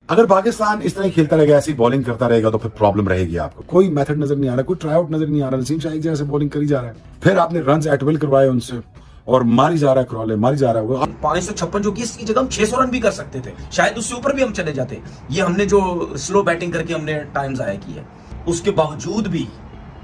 अगर पाकिस्तान इस तरह खेलता रहेगा, ऐसी बॉलिंग करता रहेगा तो फिर प्रॉब्लम रहेगी आपको। कोई मेथड नजर नहीं आ रहा, कोई ट्राई आउट नजर नहीं आ रहा। नसीम शाह एक जगह से बॉलिंग करी जा रहा है, फिर आपने रन एट विल करवाए उनसे और मारी जा रहा है क्रॉले, मारी जा रहा है। 556 जो कि इसकी जगह हम 600 रन भी कर सकते थे, शायद उससे ऊपर भी हम चले जाते। ये हमने जो स्लो बैटिंग करके हमने टाइम जाया किया, उसके बावजूद भी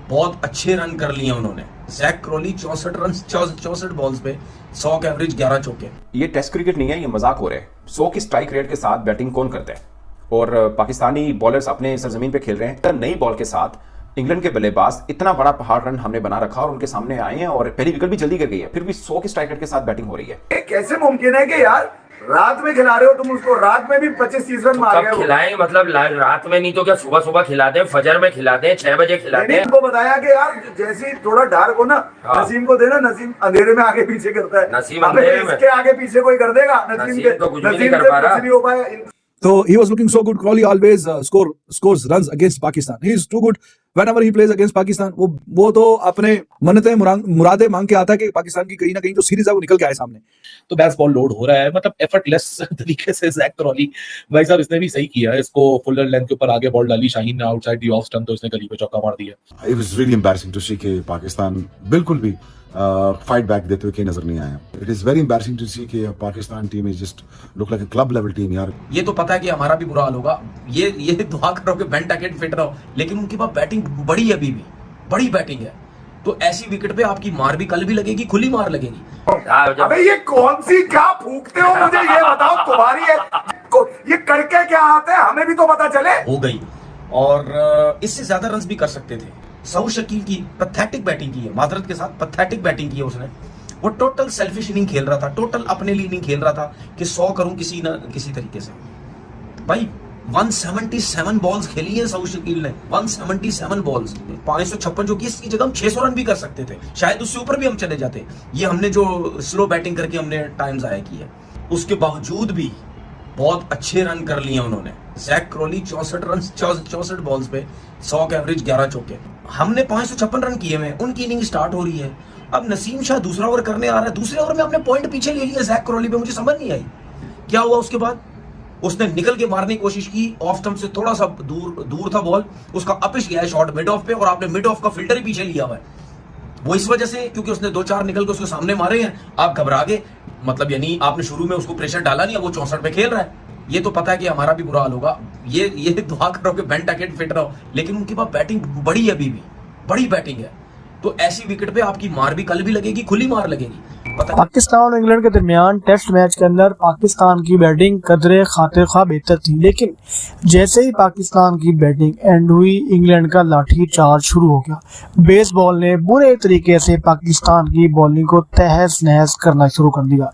बहुत अच्छे रन कर लिए उन्होंने। जैक क्रॉली 64 रन 64 बॉल्स पे 100 के एवरेज, 11 चौके। ये टेस्ट क्रिकेट नहीं है, ये मजाक हो रहा है। 100 की स्ट्राइक रेट के साथ बैटिंग कौन करता है? और पाकिस्तानी बॉलर्स अपने सरजमीन पे खेल रहे हैं। नई बॉल के साथ इंग्लैंड के बल्लेबाज इतना बड़ा पहाड़ रन हमने बना रखा और उनके सामने आए हैं और पहली विकेट भी जल्दी कर गई है, फिर भी 100 की स्ट्राइक रेट के साथ बैटिंग हो रही है। कैसे मुमकिन है कि यार रात में खिला रहे हो तुम उसको, रात में भी 25-30 रन मार गए हो। खिलाएं मतलब रात में नहीं तो क्या सुबह सुबह खिला दें, फजर में खिला दें, 6 बजे खिला दें। इनको बताया कि यार जैसे थोड़ा डार्क हो ना, नसीम को देना, नसीम अंधेरे में आगे पीछे करता है। नसीम अंधेरे में, इसके आगे पीछे कोई कर देगा? नसीम तो कुछ भी नहीं कर पा रहा। नहीं हो पाया। So he was looking so good. Crawley always scores runs against Pakistan. He is too good whenever he plays against Pakistan. वो तो अपने मन्नतें मुरादे मांग के आता है कि पाकिस्तान की कहीं ना कहीं जो सीरीज है वो निकल के आए सामने। तो बैट्स बॉल लोड हो रहा है, मतलब एफर्टलेस तरीके से जैक क्रॉली भाई साहब इसने भी सही किया है। इसको फुलर लेंथ के ऊपर आगे बॉल डाली, शाहीन ने आउटसाइड दी ऑफ स्टंप, तो इसने गली पे चौका मार दिया। It was really embarrassing to see कि पाकिस्तान बिल्कुल भी फाइट बैक देते हुए कहीं नजर नहीं आया। It is very embarrassing to see कि Pakistan team is just look like a club level team यार। ये तो पता है कि हमारा भी बुरा हाल होगा। ये दुआ करो कि बेन टैकेट फिट रहो, लेकिन उनके पास बैटिंग बड़ी है, अभी भी बड़ी बैटिंग है। तो ऐसी विकेट पे आपकी मार भी कल भी लगेगी, खुली मार लगेगी। अबे ये कौन सी क्या फूकते हो, मुझे ये बताओ। तुम्हारी ये करके क्या आते हैं, हमें भी तो पता चले। हो गई और इससे ज्यादा रन भी कर सकते थे। सऊद शकील की पैथेटिक बैटिंग की है, माजरत के साथ पैथेटिक बैटिंग की है उसने। वो टोटल सेल्फिश इनिंग खेल रहा था, टोटल अपने लिए नहीं खेल रहा था कि 100 करूं किसी ना किसी तरीके से। भाई 177 बॉल्स खेली है सऊद शकील ने, 177 बॉल्स। 556 जो कि इसकी जगह हम 600 रन भी कर सकते थे, शायद उससे ऊपर भी हम चले जाते। ये हमने जो स्लो बैटिंग करके हमने टाइम जाया किया, उसके बावजूद भी बहुत अच्छे रन कर लिए उन्होंने। जैक क्रॉली 64 रन 64 बॉल्स पे 100 के एवरेज, 11 चौके। हमने 556 रन किए हुए, उनकी इनिंग स्टार्ट हो रही है। अब नसीम शाह दूसरा ओवर करने आ रहा है, दूसरे ओवर में अपने पॉइंट पीछे ले लिया जैक क्रॉली पे। मुझे समझ नहीं आई क्या हुआ। उसके बाद उसने निकल के मारने की कोशिश की, ऑफ स्टंप से थोड़ा सा दूर था बॉल, उसका अपिश गया है शॉट मिड ऑफ पे और आपने मिड ऑफ का फिल्टर ही पीछे लिया हुआ है। वो इस वजह से क्योंकि उसने 2-4 निकल के उसके सामने मारे हैं, आप घबरा गए। मतलब यानी आपने शुरू में उसको प्रेशर डाला नहीं, अब वो 64 पे खेल रहा है। ये तो पता है कि हमारा भी बुरा हाल होगा। ये दुआ करो कि बेन टैकेट फिट रहो, लेकिन उनके पास बैटिंग बड़ी है, अभी भी बड़ी बैटिंग है। तो ऐसी विकेट पे आपकी मार भी कल भी लगेगी, खुली मार लगेगी। पाकिस्तान और इंग्लैंड के दरमियान टेस्ट मैच के अंदर पाकिस्तान की बैटिंग कदरे खातिर खा बेहतर थी, लेकिन जैसे ही पाकिस्तान की बैटिंग एंड हुई, इंग्लैंड का लाठी चार्ज शुरू हो गया। बेसबॉल ने बुरे तरीके से पाकिस्तान की बॉलिंग को तहस नहस करना शुरू कर दिया।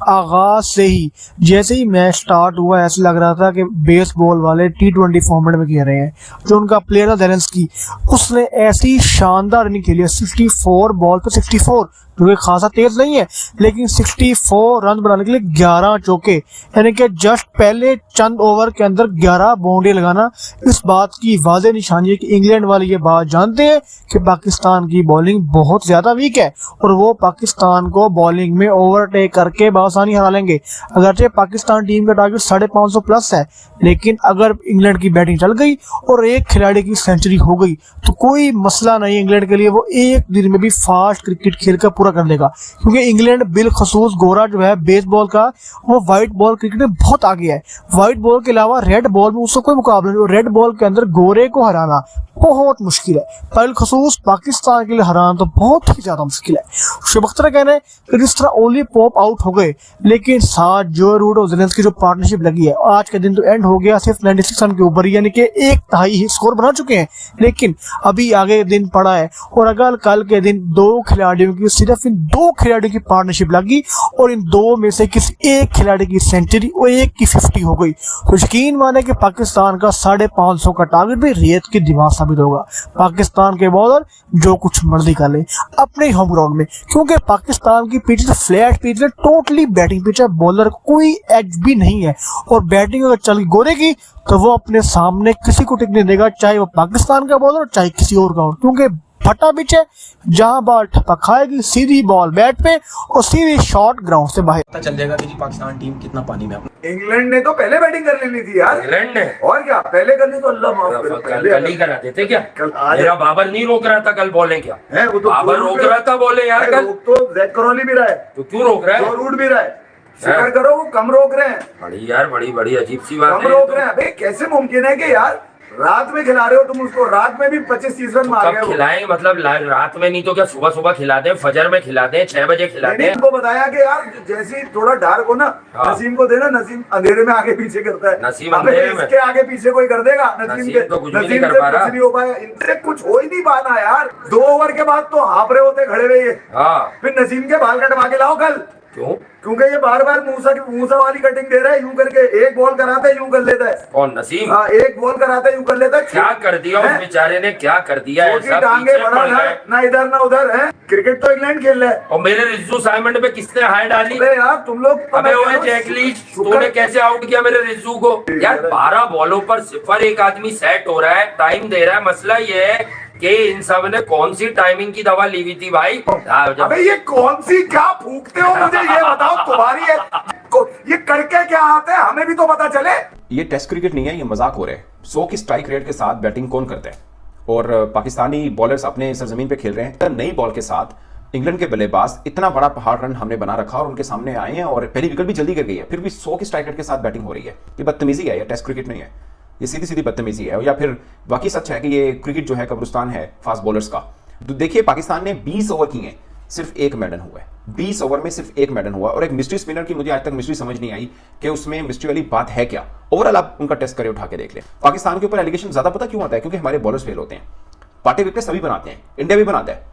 आगाज से ही जैसे ही मैच स्टार्ट हुआ, ऐसा लग रहा था कि बेसबॉल वाले T20 फॉर्मेट में खेल रहे हैं। जो उनका प्लेयर था ज़ेलेंस्की, उसने ऐसी शानदार इनिंग खेली है, 64 बॉल पे 64, जो कि खासा तेज नहीं है, लेकिन 64 रन बनाने के लिए 11 चौके, यानी कि जस्ट पहले चंद ओवर के अंदर 11 बाउंड्री लगाना इस बात की वाज़ेह निशानी है कि इंग्लैंड वाले ये बात जानते हैं कि पाकिस्तान की बॉलिंग बहुत ज़्यादा वीक है और वो पाकिस्तान को बॉलिंग में ओवरटेक करके बआसानी हरा लेंगे। अगरचे पाकिस्तान टीम का टारगेट 550 प्लस है, लेकिन अगर इंग्लैंड की बैटिंग चल गई और एक खिलाड़ी की सेंचुरी हो गई तो कोई मसला नहीं इंग्लैंड के लिए। वो एक दिन में भी फास्ट क्रिकेट खेल कर पूरा कर देगा, क्योंकि इंग्लैंड बिलखसूस गोरा जो है बेसबॉल का, वो व्हाइट बॉल क्रिकेट में बहुत आगे है। व्हाइट बॉल के अलावा रेड बॉल में उसका कोई मुकाबला नहीं। रेड बॉल के अंदर गोरे को हराना बहुत मुश्किल है, बिलखसूस पाकिस्तान के लिए हराना तो बहुत ही ज्यादा मुश्किल है। शुभ अख्तर का कहना है कि जिस तरह ओली पॉप आउट हो गए, लेकिन साथ जो रूट और ज़ेलेंस्की की जो पार्टनरशिप लगी है, आज के दिन तो एंड हो गया सिर्फ 96 रन के ऊपर, यानी कि 1/3 ही स्कोर बना चुके हैं। लेकिन अभी आगे दिन पड़ा है और अगर कल के दिन 2 खिलाड़ियों की, सिर्फ इन 2 खिलाड़ियों की पार्टनरशिप लगी और इन 2 में से किसी एक खिलाड़ी की सेंचुरी और एक की 50 हो गई, तो यकीन माने कि पाकिस्तान का 550 का टारगेट भी रेत की दीवार साबित होगा। पाकिस्तान के बॉलर जो कुछ मर्जी कर ले अपने होम ग्राउंड में, क्योंकि पाकिस्तान की पिच फ्लैट पिच है, टोटली बैटिंग पिच है, बॉलर कोई एज भी नहीं है। और बैटिंग अगर चल गोरे की तो वो अपने सामने किसी को टिकने देगा, चाहे वो पाकिस्तान का बॉलर चाहे किसी और का हो, क्योंकि फटा पिच है जहां बॉल ठपक खाएगी, सीधी बॉल बैट पे और सीधी शॉट ग्राउंड से बाहर। पता चल जाएगा कि जी पाकिस्तान टीम कितना पानी में है। इंग्लैंड ने तो पहले बैटिंग कर लेनी थी यार, इंग्लैंड ने और क्या पहले कर ली तो अल्लाह माफ करे। कल ही करा देते क्या? कल आज मेरा बाबर नहीं रोक रहा था कल बॉलें क्या? है वो तो बाबर रोक रहा था बोले यार कल। रोक तो जैक करौली भी रहा है, तो क्यों रोक रहा जो है? रूट भी रहा है, शुक्र करो वो कम रोक रहे हैं, बड़ी यार बड़ी अजीब सी बात कम है। रोक रहे हैं। अबे कैसे मुमकिन है कि यार रात में खिला रहे हो तुम उसको, रात में भी 25-30 रन मार कब गए वो। खिलाएं? मतलब रात में नहीं तो क्या सुबह खिला दें, फजर में खिला दें, 6 बजे खिला मैंने दें। इनको बताया कि यार जैसे ही थोड़ा डार्क हो ना, हाँ। नसीम को देना, नसीम अंधेरे में आगे पीछे करता है। नसीम अबे अंधेरे में? इसके आगे पीछे कोई कर देगा? नसीम तो कुछ भी नहीं नसीम कर से पा रहा। कुछ नहीं हो पाया, इनसे कुछ हो ही नहीं पाना यार। 2 ओवर के बाद तो हाफ रहे होते खड़े हुए ये। हाँ फिर नसीम के बाल कटवा के लाओ कल, क्यों? क्योंकि ये बार बार मूसा वाली कटिंग दे रहा है, यूं करके एक बॉल कराता है यूं कर लेता है। कौन नसीम? हाँ एक बॉल कराता है यूं कर लेता है। क्या कर दिया उस हैं? बेचारे ने, क्या कर दिया है? छोटी सब टांगे पीछे बड़ा पड़ गए। ना इधर ना उधर है। क्रिकेट तो इंग्लैंड खेल रहा है। और मेरे रिजू साइमंड पे किसने हाय डाली? अबे यार तुम लोग तो अबे मैं ओए कह रहा हूँ, जैकलीज, शुक्र- तूने कैसे आउट किया मेरे रिजू को? यार 12 बॉलों पर 0, एक आदमी सेट हो रहा है, टाइम दे रहा है। मसला ये है कि इन सब ने कौन सी टाइमिंग की दवा ली हुई थी भाई? अबे ये कौन सी क्या फूकते हो मुझे ये बताओ, तुम्हारी है ये करके क्या आते हैं हमें भी तो पता चले। ये टेस्ट क्रिकेट नहीं है, ये मजाक हो रहा है। 100 की स्ट्राइक रेट के साथ बैटिंग कौन करता है? और पाकिस्तानी बॉलर्स अपने सरजमीन पे खेल रहे हैं। नई बॉल के साथ इंग्लैंड के बल्लेबाज इतना बड़ा पहाड़ रन हमने बना रखा और उनके सामने आए हैं और पहली विकेट भी जल्दी गिर गई है, फिर भी 100 की स्ट्राइक रेट के साथ बैटिंग हो रही है। ये बदतमीजी है, ये टेस्ट क्रिकेट नहीं है, ये सीधी सीधी बदतमीजी है। या फिर वाकई सच है कि ये क्रिकेट जो है कब्रिस्तान है फास्ट बॉलर्स का। तो देखिए पाकिस्तान ने 20 ओवर किए, सिर्फ 1 मेडन हुआ है। 20 ओवर में सिर्फ 1 मेडन हुआ और एक मिस्ट्री स्पिनर की मुझे आज तक मिस्ट्री समझ नहीं आई कि उसमें मिस्ट्री वाली बात है क्या। ओवरऑल आप उनका टेस्ट करके उठा के देख लें। पाकिस्तान के ऊपर एलिगेशन ज्यादा पता क्यों आता है? क्योंकि हमारे बॉलर्स फेल होते हैं। पार्टी विकेट सभी बनाते हैं, इंडिया भी बनाता है,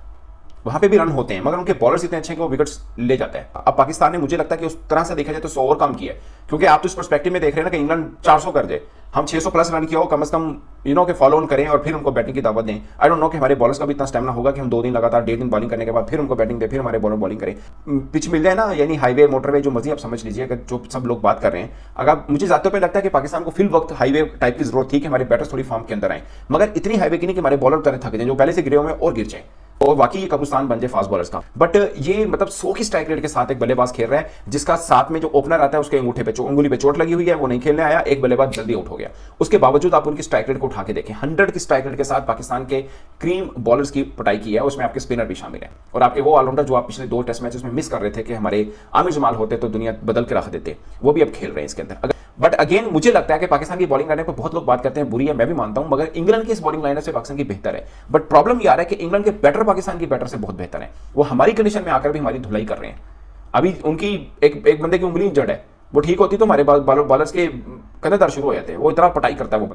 वहां पे भी रन होते हैं, मगर उनके बॉलर्स इतने अच्छे हैं कि वो विकेट्स ले जाता है। अब पाकिस्तान ने मुझे लगता है कि उस तरह से देखा जाए तो 100 ओवर कम किया है, क्योंकि आप तो इस पर्सपेक्टिव में देख रहे हैं ना कि इंग्लैंड 400 कर दे, हम 600 प्लस रन किया हो, कम से कम के फॉलो ऑन करें और फिर उनको बैटिंग की दावत दें। आई डोंट नो कि हमारे बॉलर्स का भी इतना स्टेमिना होगा कि हम 2 दिन लगातार 1.5 दिन बॉलिंग करने के बाद फिर उनको बैटिंग दें, फिर हमारे बॉलर बॉलिंग करें। पिच मिल जाए ना, यानी हाईवे मोटरवे जो मर्जी आप समझ लीजिए, अगर जो सब लोग बात कर रहे हैं। अगर मुझे ज्यादा पे लगता है कि पाकिस्तान को फिल वक्त हाईवे टाइप की जरूरत थी कि हमारे बैटर्स थोड़ी फॉर्म के अंदर आए, मगर इतनी हाईवे की नहीं कि हमारे बॉलर तरह थक जाए, जो पहले से गिरे हुए और गिर जाए और वाकई ये कब्रिस्तान बन जाए फास्ट बॉलर्स का। बट ये मतलब 100 की स्ट्राइक रेट के साथ एक बल्लेबाज खेल रहा है जिसका साथ में जो ओपनर आता है उसके अंगूठे पे उंगली पे चोट लगी हुई है, वो नहीं खेलने आया, एक बल्लेबाज जल्दी आउट हो गया। उसके बावजूद आप उनकी स्ट्राइक रेट को उठा के देखें, 100 की स्ट्राइक रेट के साथ पाकिस्तान के क्रीम बॉलर्स की पिटाई की है, उसमें आपके स्पिनर भी शामिल है और आपके वो ऑलराउंडर जो आप पिछले 2 टेस्ट मैचेस में मिस कर रहे थे कि हमारे आमिर जमाल होते तो दुनिया बदल के रख देते, वो भी अब खेल रहे हैं इसके अंदर। बट अगेन मुझे लगता है कि पाकिस्तान की बॉलिंग लाइनअप पर बहुत लोग बात करते हैं बुरी है, मैं भी मानता हूं, मगर इंग्लैंड की इस बॉलिंग लाइनअप से पाकिस्तान की बेहतर है। बट प्रॉब्लम ये आ रहा है कि इंग्लैंड के बैटर पाकिस्तान की बैटर से बहुत बेहतर है, वो हमारी कंडीशन में आकर भी हमारी धुलाई कर रहे हैं। अभी उनकी एक बंदे की उंगली जड़ है, वो ठीक होती तो हमारे बॉलर्स के कंधे दर्द शुरू हो जाते हैं, वो इतना पटाई करता है वो